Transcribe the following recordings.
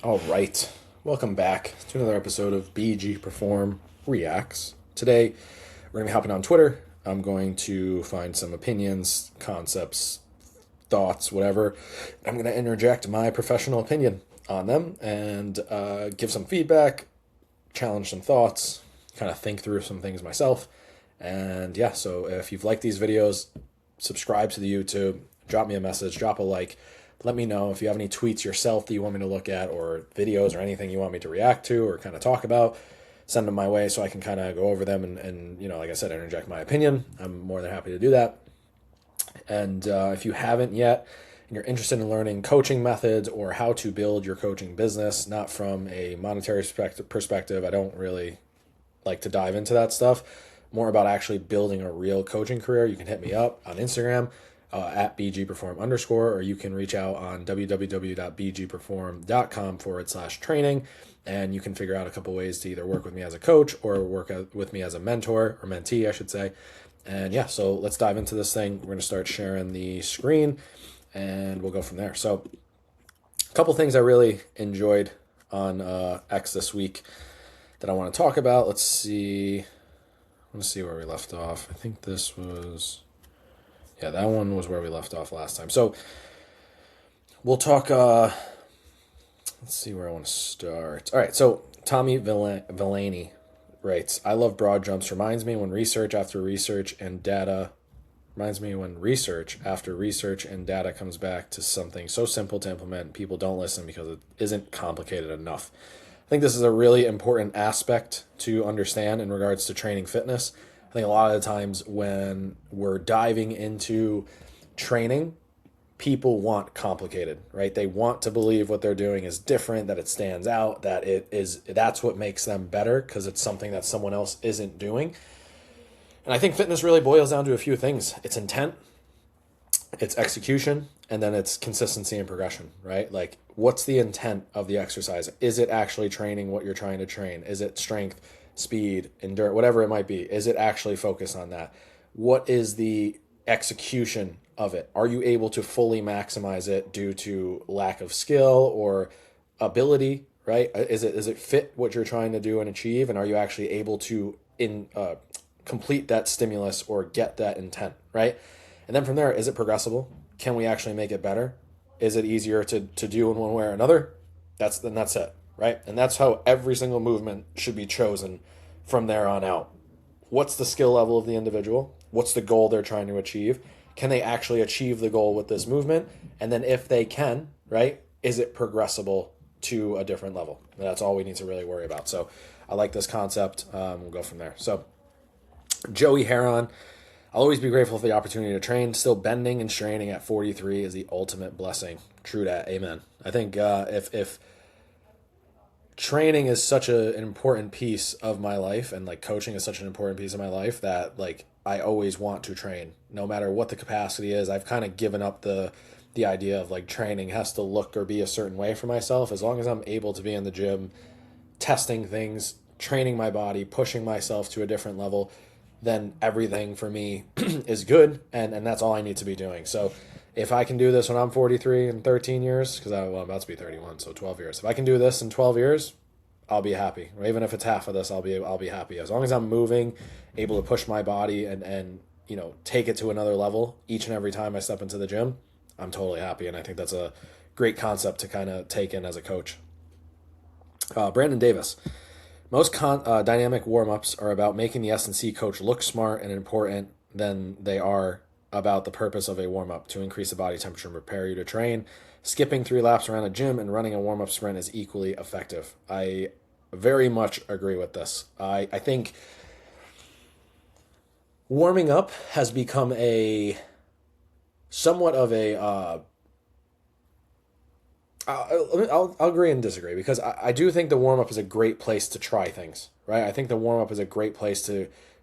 All right. Welcome back to another episode of BG Perform Reacts. Today, we're going to be hopping on Twitter. I'm going to find some opinions, concepts, thoughts, whatever. I'm going to interject my professional opinion on them and give some feedback, challenge some thoughts, kind of think through some things myself. And yeah, so if you've liked these videos, subscribe to the YouTube, drop me a message, drop a like. Let me know if you have any tweets yourself that you want me to look at or videos or anything you want me to react to or kind of talk about. Send them my way so I can kind of go over them and like I said, interject my opinion. I'm more than happy to do that. And if you haven't yet and you're interested in learning coaching methods or how to build your coaching business, not from a monetary perspective, I don't really like to dive into that stuff. More about actually building a real coaching career, you can hit me up on Instagram. At bgperform_, or you can reach out on www.bgperform.com/training, and you can figure out a couple ways to either work with me as a coach or work with me as a mentor or mentee, I should say. And yeah, so let's dive into this thing. We're going to start sharing the screen and we'll go from there. So a couple things I really enjoyed on X this week that I want to talk about. Let's see where we left off. I think this was... Yeah, that one was where we left off last time. So we'll talk, let's see where I want to start. All right, so Tommy Villaney writes, I love broad jumps. Reminds me when research after research and data comes back to something so simple to implement, people don't listen because it isn't complicated enough. I think this is a really important aspect to understand in regards to training fitness. I think a lot of the times when we're diving into training, people want complicated, right? They want to believe what they're doing is different, that it stands out, that's what makes them better because it's something that someone else isn't doing. And I think fitness really boils down to a few things. It's intent, it's execution, and then it's consistency and progression, right? Like, what's the intent of the exercise? Is it actually training what you're trying to train? Is it strength, speed, endurance, whatever it might be? Is it actually focused on that? What is the execution of it? Are you able to fully maximize it due to lack of skill or ability, right? Is it fit what you're trying to do and achieve? And are you actually able to complete that stimulus or get that intent, right? And then from there, is it progressible? Can we actually make it better? Is it easier to do in one way or another? That's it. Right? And that's how every single movement should be chosen from there on out. What's the skill level of the individual? What's the goal they're trying to achieve? Can they actually achieve the goal with this movement? And then if they can, right, is it progressible to a different level? And that's all we need to really worry about. So I like this concept. We'll go from there. So Joey Heron, I'll always be grateful for the opportunity to train. Still bending and straining at 43 is the ultimate blessing. True that. Amen. I think if training is such an important piece of my life, and like coaching is such an important piece of my life, that like I always want to train no matter what the capacity is. I've kind of given up the idea of like training has to look or be a certain way for myself. As long as I'm able to be in the gym, testing things, training my body, pushing myself to a different level, then everything for me is good, and that's all I need to be doing. So if I can do this when I'm 43 in 13 years, because I'm about to be 31, so 12 years. If I can do this in 12 years, I'll be happy. Or even if it's half of this, I'll be happy. As long as I'm moving, able to push my body and take it to another level each and every time I step into the gym, I'm totally happy. And I think that's a great concept to kind of take in as a coach. Brandon Davis. Most dynamic warm-ups are about making the S&C coach look smart and important than they are about the purpose of a warm-up to increase the body temperature and prepare you to train. Skipping 3 laps around a gym and running a warm-up sprint is equally effective. I very much agree with this. I think warming up has become somewhat of a I'll agree and disagree, because I do think the warm-up is a great place to try things, right? I think the warm-up is a great place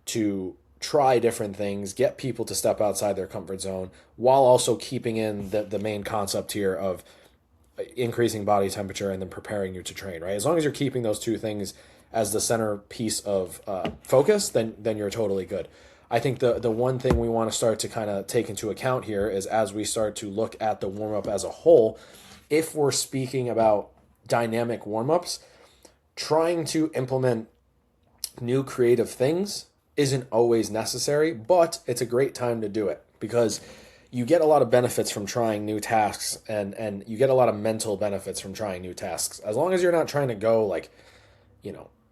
to try different things, get people to step outside their comfort zone, while also keeping in the main concept here of increasing body temperature and then preparing you to train, right? As long as you're keeping those two things as the centerpiece of focus, then you're totally good. I think the one thing we want to start to kind of take into account here is, as we start to look at the warm-up as a whole, if we're speaking about dynamic warm-ups, trying to implement new creative things isn't always necessary, but it's a great time to do it because you get a lot of benefits from trying new tasks, and you get a lot of mental benefits from trying new tasks. As long as you're not trying to go like,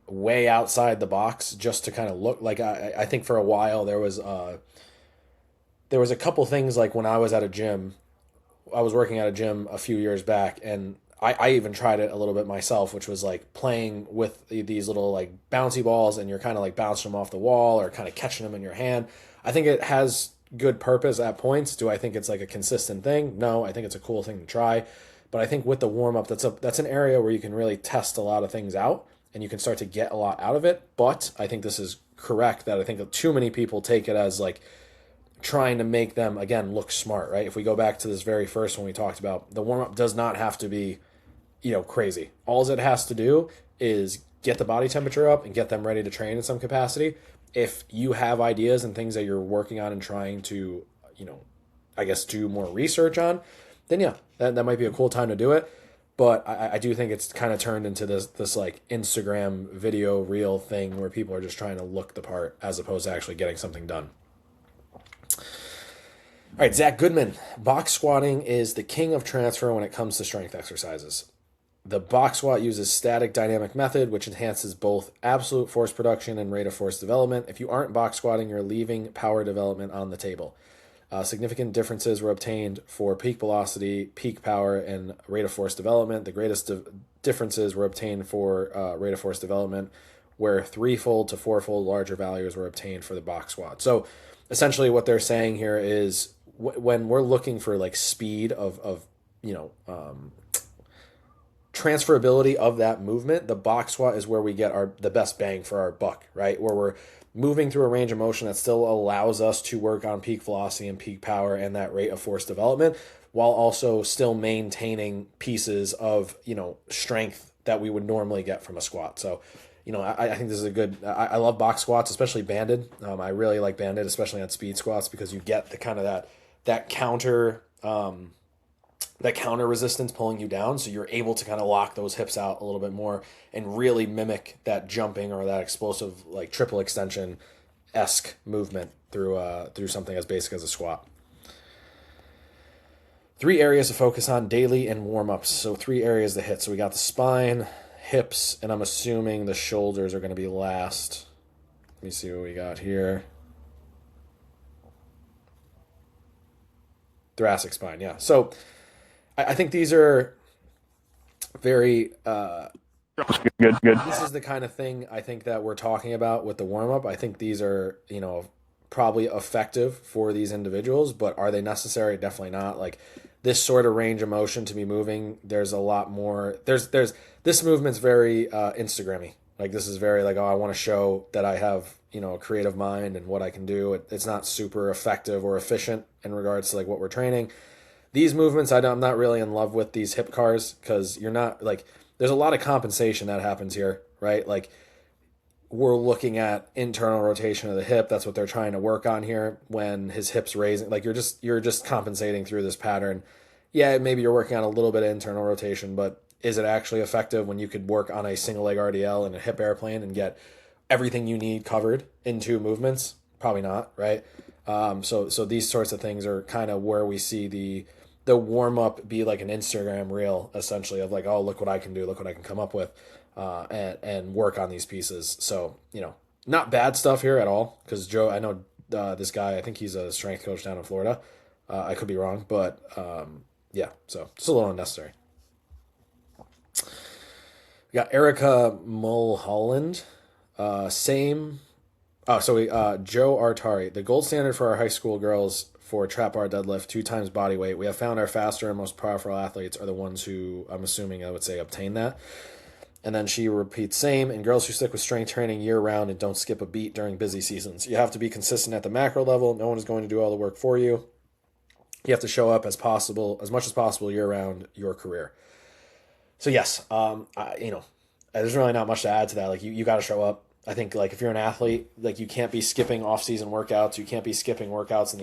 way outside the box just to kind of look like, I think for a while there was a couple things like when I was at a gym, I was working at a gym a few years back, and I even tried it a little bit myself, which was like playing with these little like bouncy balls, and you're kind of like bouncing them off the wall or kind of catching them in your hand. I think it has good purpose at points. Do I think it's like a consistent thing? No, I think it's a cool thing to try. But I think with the warm up, that's an area where you can really test a lot of things out, and you can start to get a lot out of it. But I think this is correct that I think that too many people take it as like trying to make them again look smart, right? If we go back to this very first one we talked about, the warm up does not have to be, crazy. All it has to do is get the body temperature up and get them ready to train in some capacity. If you have ideas and things that you're working on and trying to, I guess do more research on, then yeah, that might be a cool time to do it. But I do think it's kind of turned into this like Instagram video reel thing where people are just trying to look the part as opposed to actually getting something done. All right, Zach Goodman. Box squatting is the king of transfer when it comes to strength exercises. The box squat uses static dynamic method, which enhances both absolute force production and rate of force development. If you aren't box squatting, you're leaving power development on the table. Significant differences were obtained for peak velocity, peak power, and rate of force development. The greatest differences were obtained for rate of force development, where threefold to fourfold larger values were obtained for the box squat. So essentially what they're saying here is when we're looking for like speed of transferability of that movement, the box squat is where we get the best bang for our buck, right? Where we're moving through a range of motion that still allows us to work on peak velocity and peak power and that rate of force development, while also still maintaining pieces of, strength that we would normally get from a squat. So, I think this is a good, I love box squats, especially banded. I really like banded, especially on speed squats, because you get the kind of that counter, that counter resistance pulling you down, so you're able to kind of lock those hips out a little bit more and really mimic that jumping or that explosive like triple extension-esque movement through something as basic as a squat. 3 areas to focus on daily and warm-ups. So 3 areas to hit. So we got the spine, hips, and I'm assuming the shoulders are going to be last. Let me see what we got here. Thoracic spine, yeah. So I think these are very good. This is the kind of thing I think that we're talking about with the warm-up. I think these are, probably effective for these individuals, but are they necessary? Definitely not. Like this sort of range of motion to be moving, there's a lot more. This movement's very Instagrammy. Like this is very like, oh, I want to show that I have, a creative mind and what I can do. It's not super effective or efficient in regards to like what we're training. These movements, I'm not really in love with these hip cars, because you're not like, there's a lot of compensation that happens here, right? Like we're looking at internal rotation of the hip. That's what they're trying to work on here. When his hip's raising, like you're just compensating through this pattern. Yeah, maybe you're working on a little bit of internal rotation, but is it actually effective when you could work on a single leg RDL and a hip airplane and get everything you need covered in 2 movements? Probably not, right? So these sorts of things are kind of where we see the warm up be like an Instagram reel, essentially, of like, oh, look what I can do, look what I can come up with, and work on these pieces. So, not bad stuff here at all, because Joe, I know this guy, I think he's a strength coach down in Florida. I could be wrong, but yeah, so it's a little unnecessary. We got Erica Mulholland, Joe Artari, the gold standard for our high school girls for trap bar deadlift, 2 times body weight. We have found our faster and most powerful athletes are the ones who, I'm assuming I would say, obtain that. And then she repeats, same, and girls who stick with strength training year round and don't skip a beat during busy seasons. You have to be consistent at the macro level. No one is going to do all the work for you. You have to show up as much as possible year round your career. So yes, there's really not much to add to that. Like you got to show up. I think like if you're an athlete, like you can't be skipping off-season workouts. You can't be skipping workouts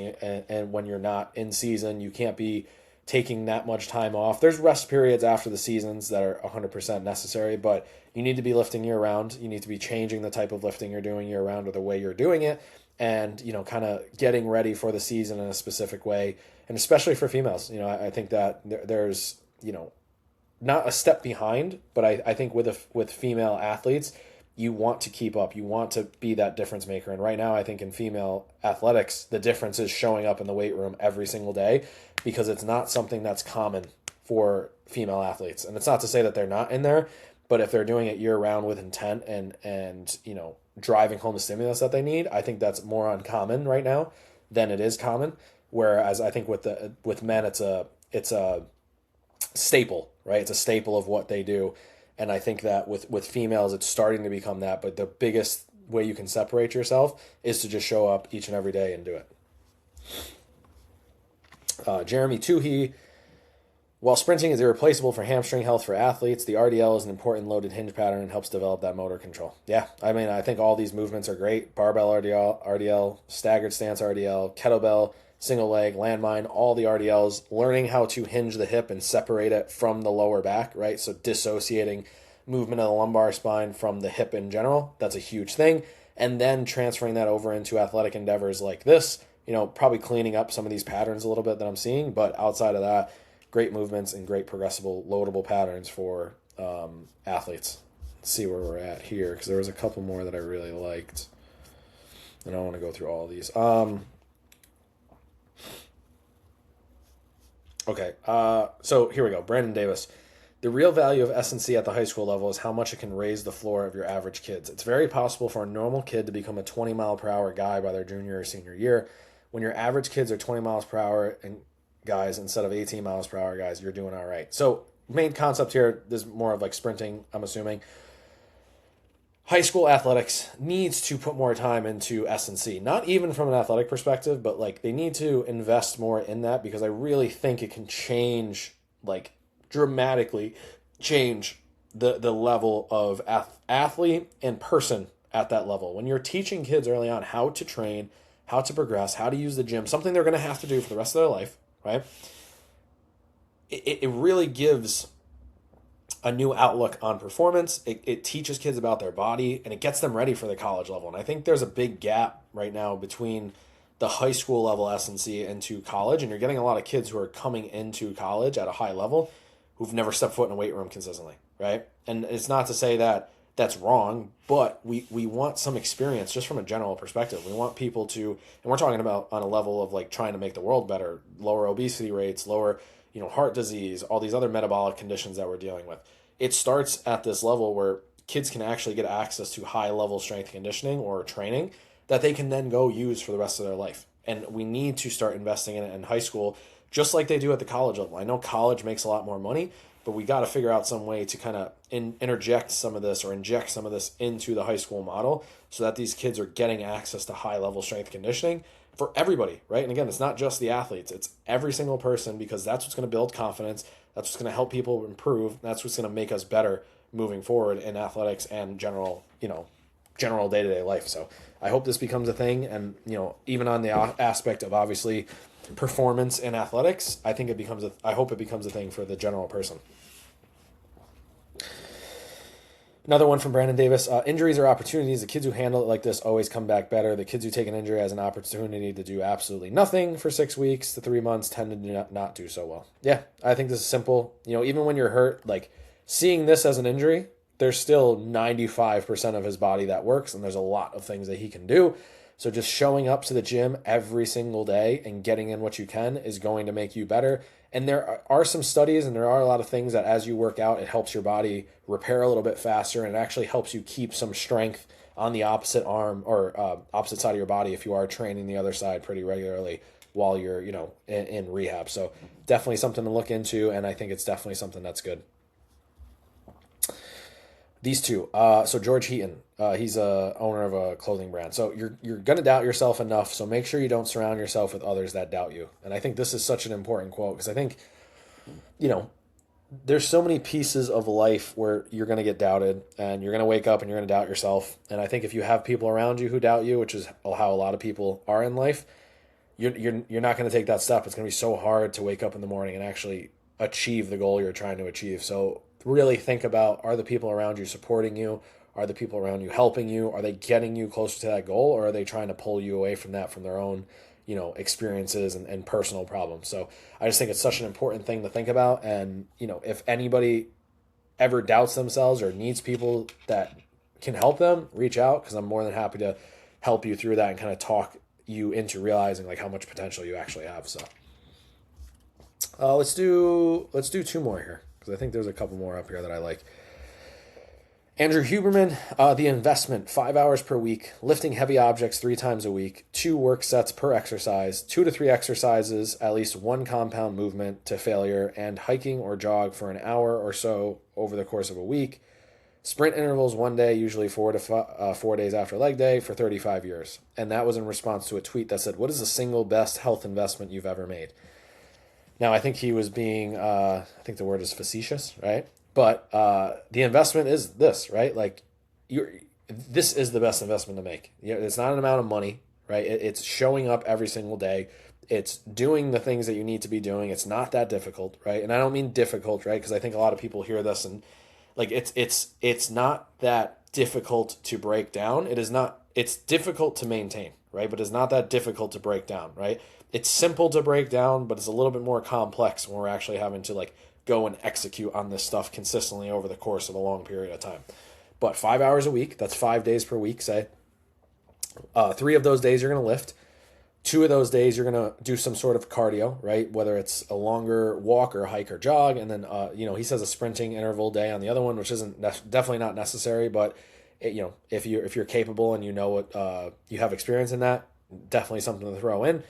and when you're not in season. You can't be taking that much time off. There's rest periods after the seasons that are 100% necessary, but you need to be lifting year round. You need to be changing the type of lifting you're doing year round or the way you're doing it, and kind of getting ready for the season in a specific way. And especially for females, I think that there's not a step behind, but I think with female athletes, you want to keep up. You want to be that difference maker. And right now, I think in female athletics, the difference is showing up in the weight room every single day, because it's not something that's common for female athletes. And it's not to say that they're not in there, but if they're doing it year round with intent and driving home the stimulus that they need, I think that's more uncommon right now than it is common. Whereas I think with men, it's a staple, right? It's a staple of what they do. And I think that with females, it's starting to become that. But the biggest way you can separate yourself is to just show up each and every day and do it. Jeremy Toohey, while sprinting is irreplaceable for hamstring health for athletes, the RDL is an important loaded hinge pattern and helps develop that motor control. Yeah, I think all these movements are great. Barbell RDL, staggered stance RDL, kettlebell, single leg, landmine, all the RDLs, learning how to hinge the hip and separate it from the lower back, right? So dissociating movement of the lumbar spine from the hip in general, that's a huge thing. And then transferring that over into athletic endeavors like this, probably cleaning up some of these patterns a little bit that I'm seeing. But outside of that, great movements and great progressible, loadable patterns for athletes. Let's see where we're at here, because there was a couple more that I really liked. And I don't want to go through all of these. Okay, so here we go. Brandon Davis. The real value of S&C at the high school level is how much it can raise the floor of your average kids. It's very possible for a normal kid to become a 20 mile per hour guy by their junior or senior year. When your average kids are 20 miles per hour and guys instead of 18 miles per hour guys, you're doing all right. So main concept here, this is more of like sprinting, I'm assuming. High school athletics needs to put more time into S&C, not even from an athletic perspective, but like they need to invest more in that, because I really think it can change, like dramatically change the level of athlete and person at that level. When you're teaching kids early on how to train, how to progress, how to use the gym, something they're going to have to do for the rest of their life, right? It really gives a new outlook on performance. It teaches kids about their body, and it gets them ready for the college level. And I think there's a big gap right now between the high school level S&C into college, and you're getting a lot of kids who are coming into college at a high level who've never stepped foot in a weight room consistently, right? And it's not to say that that's wrong, but we want some experience just from a general perspective. We want people to, and we're talking about on a level of like trying to make the world better, lower obesity rates, lower heart disease, all these other metabolic conditions that we're dealing with. It starts at this level where kids can actually get access to high level strength conditioning or training that they can then go use for the rest of their life. And we need to start investing in it in high school, just like they do at the college level. I know college makes a lot more money, but we got to figure out some way to kind of interject some of this or inject some of this into the high school model so that these kids are getting access to high level strength conditioning for everybody, right? And again, it's not just the athletes, it's every single person, because that's what's going to build confidence. That's what's going to help people improve. That's what's going to make us better moving forward in athletics and general day-to-day life. So I hope this becomes a thing. And, even on the aspect of obviously performance in athletics, I hope it becomes a thing for the general person. Another one from Brandon Davis. Injuries are opportunities. The kids who handle it like this always come back better. The kids who take an injury as an opportunity to do absolutely nothing for 6 weeks to 3 months tend to not do so well. Yeah, I think this is simple. Even when you're hurt, like seeing this as an injury, there's still 95% of his body that works, and there's a lot of things that he can do. So just showing up to the gym every single day and getting in what you can is going to make you better. And there are some studies and there are a lot of things that as you work out, it helps your body repair a little bit faster, and it actually helps you keep some strength on the opposite arm or opposite side of your body if you are training the other side pretty regularly while you're, in rehab. So definitely something to look into, and I think it's definitely something that's good. These two. So George Heaton, he's a owner of a clothing brand. So you're going to doubt yourself enough. So make sure you don't surround yourself with others that doubt you. And I think this is such an important quote, because I think, there's so many pieces of life where you're going to get doubted, and you're going to wake up and you're going to doubt yourself. And I think if you have people around you who doubt you, which is how a lot of people are in life, you're not going to take that step. It's going to be so hard to wake up in the morning and actually achieve the goal you're trying to achieve. So really think about, are the people around you supporting you? Are the people around you helping you? Are they getting you closer to that goal, or are they trying to pull you away from that, from their own, experiences and personal problems? So I just think it's such an important thing to think about. And, if anybody ever doubts themselves or needs people that can help them, reach out, because I'm more than happy to help you through that and kind of talk you into realizing like how much potential you actually have. So let's do two more here, because I think there's a couple more up here that I like. Andrew Huberman, the investment, 5 hours per week, lifting heavy objects 3 times a week, 2 work sets per exercise, 2 to 3 exercises, at least 1 compound movement to failure, and hiking or jog for an hour or so over the course of a week. Sprint intervals 1 day, usually 4 days after leg day, for 35 years. And that was in response to a tweet that said, "What is the single best health investment you've ever made?" Now, I think he was being, I think the word is facetious, right? But the investment is this, right? Like, this is the best investment to make. It's not an amount of money, right? It's showing up every single day. It's doing the things that you need to be doing. It's not that difficult, right? And I don't mean difficult, right? Because I think a lot of people hear this and like it's not that difficult to break down. It is not. It's difficult to maintain, right? But it's not that difficult to break down, right? It's simple to break down, but it's a little bit more complex when we're actually having to like go and execute on this stuff consistently over the course of a long period of time. But 5 hours a week, that's 5 days per week, say. 3 of those days you're going to lift. 2 of those days you're going to do some sort of cardio, right? Whether it's a longer walk or hike or jog. And then, he says a sprinting interval day on the other one, which isn't definitely not necessary. But, if you're capable and you know what you have experience in that, definitely something to throw in.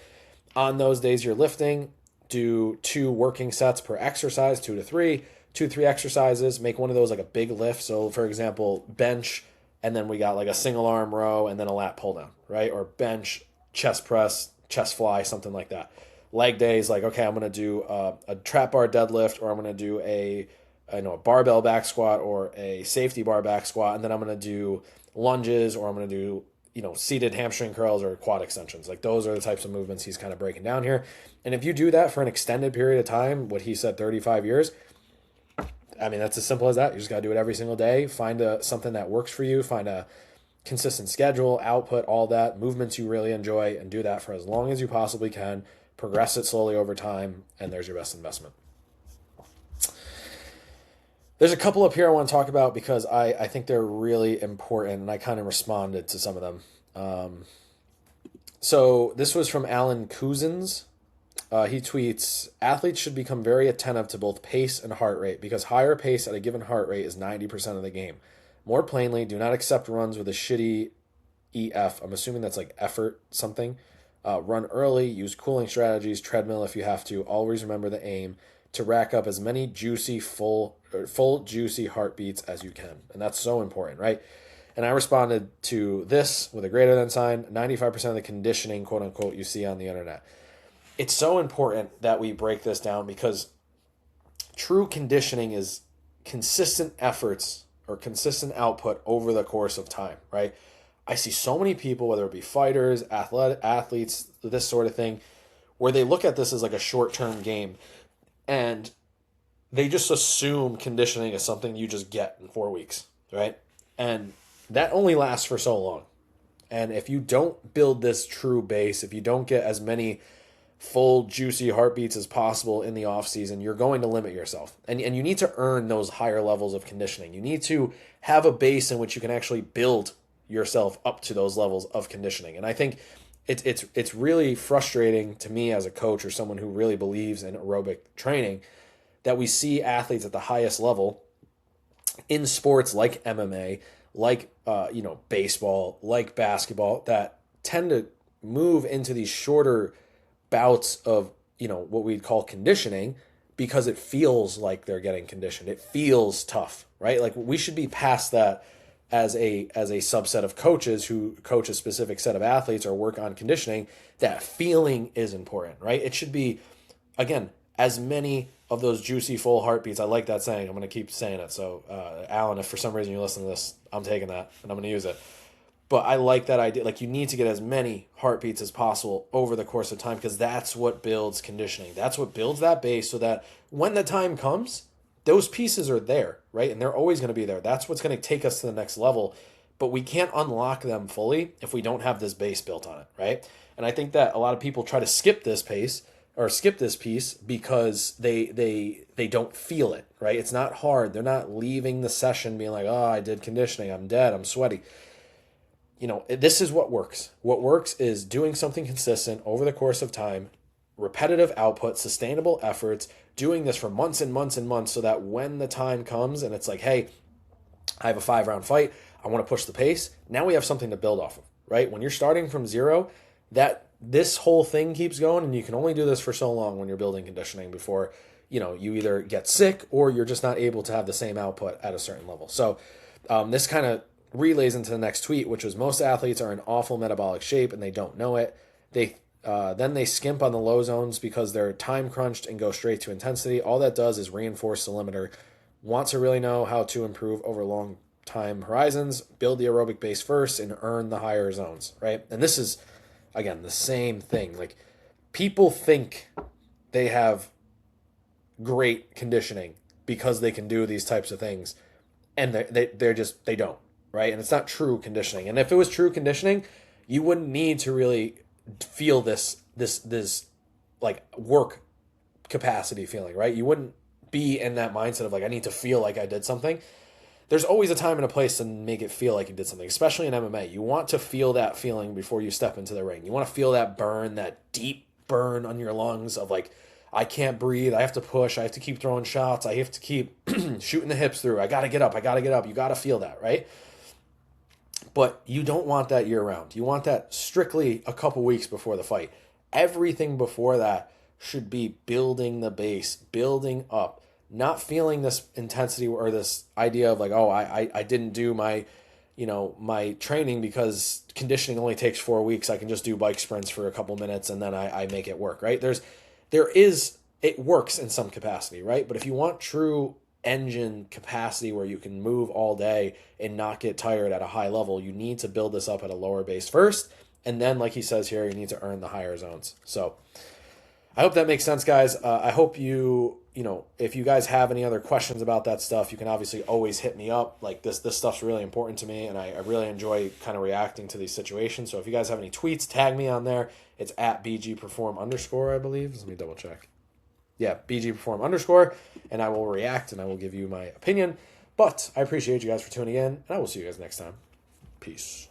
On those days you're lifting, do 2 working sets per exercise, 2 to 3, 2 to 3 exercises, make one of those like a big lift. So for example, bench, and then we got like a single arm row and then a lat pull down, right? Or bench, chest press, chest fly, something like that. Leg days, like, okay, I'm going to do a trap bar deadlift, or I'm going to do a barbell back squat or a safety bar back squat. And then I'm going to do lunges, or I'm going to do, seated hamstring curls or quad extensions. Like, those are the types of movements he's kind of breaking down here. And if you do that for an extended period of time, what he said, 35 years, I mean, that's as simple as that. You just got to do it every single day. Find something that works for you. Find a consistent schedule, output, all that, movements you really enjoy, and do that for as long as you possibly can. Progress it slowly over time, and there's your best investment. There's a couple up here I want to talk about because I think they're really important, and I kind of responded to some of them. So this was from Alan Cousins. He tweets, "Athletes should become very attentive to both pace and heart rate, because higher pace at a given heart rate is 90% of the game. More plainly, do not accept runs with a shitty EF." I'm assuming that's like effort something. Run early, use cooling strategies, treadmill if you have to. Always remember the aim to rack up as many juicy, full juicy heartbeats as you can. And that's so important, right? And I responded to this with a greater than sign, 95% of the conditioning, quote unquote, you see on the internet. It's so important that we break this down, because true conditioning is consistent efforts or consistent output over the course of time, right? I see so many people, whether it be fighters, athletes, this sort of thing, where they look at this as like a short-term game, and they just assume conditioning is something you just get in 4 weeks, right? And that only lasts for so long. And if you don't build this true base, if you don't get as many full, juicy heartbeats as possible in the off season, you're going to limit yourself. And you need to earn those higher levels of conditioning. You need to have a base in which you can actually build yourself up to those levels of conditioning. And I think it's really frustrating to me as a coach or someone who really believes in aerobic training that we see athletes at the highest level in sports like MMA, like baseball, like basketball, that tend to move into these shorter bouts of what we'd call conditioning, because it feels like they're getting conditioned. It feels tough, right? Like, we should be past that as a subset of coaches who coach a specific set of athletes or work on conditioning. That feeling is important, right? It should be, again, as many of those juicy full heartbeats. I like that saying. I'm going to keep saying it. So Alan, if for some reason you listen to this, I'm taking that and I'm going to use it. But I like that idea. Like, you need to get as many heartbeats as possible over the course of time, because that's what builds conditioning. That's what builds that base, so that when the time comes, those pieces are there, right? And they're always going to be there. That's what's going to take us to the next level. But we can't unlock them fully if we don't have this base built on it, right? And I think that a lot of people try to skip this pace or skip this piece because they don't feel it, right? It's not hard. They're not leaving the session being like, oh, I did conditioning, I'm dead, I'm sweaty. You know, this is what works. What works is doing something consistent over the course of time, repetitive output, sustainable efforts, doing this for months and months and months, so that when the time comes and it's like, hey, I have a 5-round fight, I want to push the pace, now we have something to build off of, right? When you're starting from zero, that this whole thing keeps going, and you can only do this for so long when you're building conditioning before, you know, you either get sick or you're just not able to have the same output at a certain level. So this kind of relays into the next tweet, which was, most athletes are in awful metabolic shape and they don't know it. Then they skimp on the low zones because they're time crunched and go straight to intensity. All that does is reinforce the limiter. Want to really know how to improve over long time horizons, build the aerobic base first and earn the higher zones, right? And this is, again, the same thing. Like, people think they have great conditioning because they can do these types of things, and they don't, right? And it's not true conditioning. And if it was true conditioning, you wouldn't need to really feel this like work capacity feeling, right? You wouldn't be in that mindset of like, I need to feel like I did something. There's always a time and a place to make it feel like you did something, especially in MMA. You want to feel that feeling before you step into the ring. You want to feel that burn, that deep burn on your lungs of like, I can't breathe, I have to push, I have to keep throwing shots, I have to keep shooting the hips through, I got to get up. You got to feel that, right? But you don't want that year round. You want that strictly a couple weeks before the fight. Everything before that should be building the base, building up, not feeling this intensity or this idea of like, oh, I didn't do my, you know, my training because conditioning only takes 4 weeks. I can just do bike sprints for a couple minutes and then I make it work, right? It works in some capacity, right? But if you want true engine capacity where you can move all day and not get tired at a high level, you need to build this up at a lower base first. And then, like he says here, you need to earn the higher zones. So I hope that makes sense, guys. I hope you know, if you guys have any other questions about that stuff, you can obviously always hit me up. Like, this stuff's really important to me, and I really enjoy kind of reacting to these situations. So if you guys have any tweets, tag me on there. It's at @BGPerform_, I believe. Let me double check. Yeah, BGPerform_, and I will react and I will give you my opinion. But I appreciate you guys for tuning in, and I will see you guys next time. Peace.